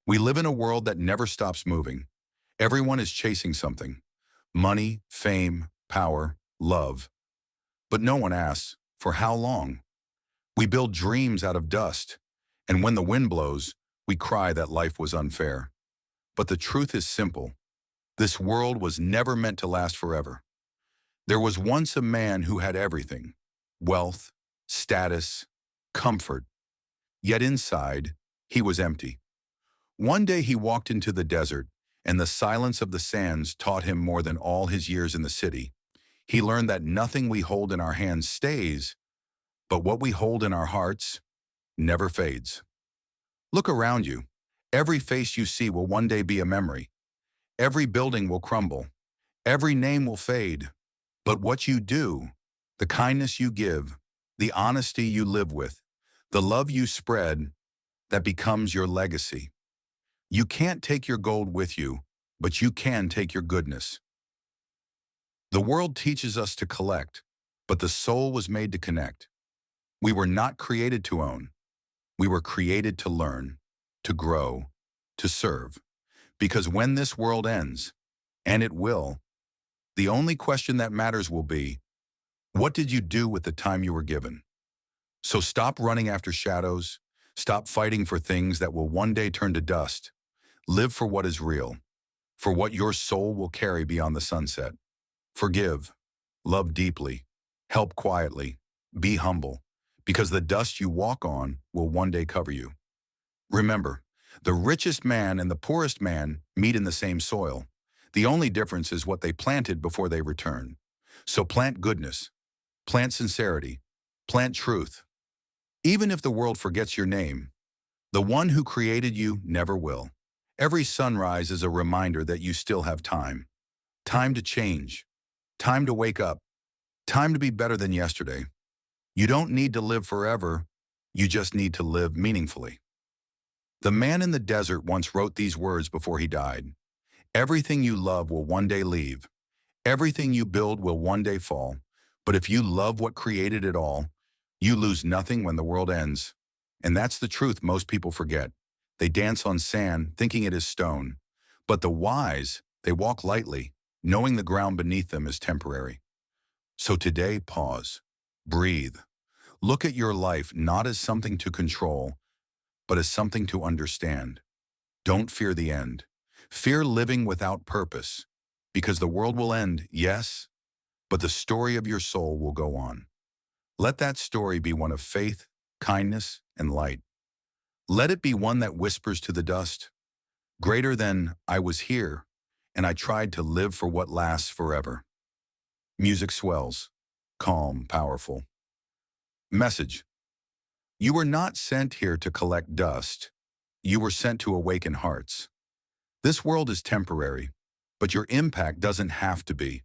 We live in a world that never stops moving. Everyone is chasing something: money, fame, power, love. But no one asks, for how long? We build dreams out of dust, and when the wind blows, we cry that life was unfair. But the truth is simple. This world was never meant to last forever. There was once a man who had everything: wealth, status, comfort. Yet inside, he was empty. One day he walked into the desert, and the silence of the sands taught him more than all his years in the city. He learned that nothing we hold in our hands stays, but what we hold in our hearts never fades. Look around you. Every face you see will one day be a memory. Every building will crumble. Every name will fade. But what you do, the kindness you give, the honesty you live with, the love you spread, that becomes your legacy. You can't take your gold with you, but you can take your goodness. The world teaches us to collect, but the soul was made to connect. We were not created to own. We were created to learn, to grow, to serve. Because when this world ends, and it will, the only question that matters will be, what did you do with the time you were given? So stop running after shadows. Stop fighting for things that will one day turn to dust. Live for what is real, for what your soul will carry beyond the sunset. Forgive, love deeply, help quietly, be humble, because the dust you walk on will one day cover you. Remember, the richest man and the poorest man meet in the same soil. The only difference is what they planted before they return. So plant goodness, plant sincerity, plant truth. Even if the world forgets your name, the one who created you never will. Every sunrise is a reminder that you still have time. Time to change. Time to wake up. Time to be better than yesterday. You don't need to live forever. You just need to live meaningfully. The man in the desert once wrote these words before he died. Everything you love will one day leave. Everything you build will one day fall. But if you love what created it all, you lose nothing when the world ends. And that's the truth most people forget. They dance on sand, thinking it is stone. But the wise, they walk lightly, knowing the ground beneath them is temporary. So today, pause. Breathe. Look at your life not as something to control, but as something to understand. Don't fear the end. Fear living without purpose. Because the world will end, yes, but the story of your soul will go on. Let that story be one of faith, kindness, and light. Let it be one that whispers to the dust, greater than I was here, and I tried to live for what lasts forever. Music swells, calm, powerful. Message: you were not sent here to collect dust. You were sent to awaken hearts. This world is temporary, but your impact doesn't have to be.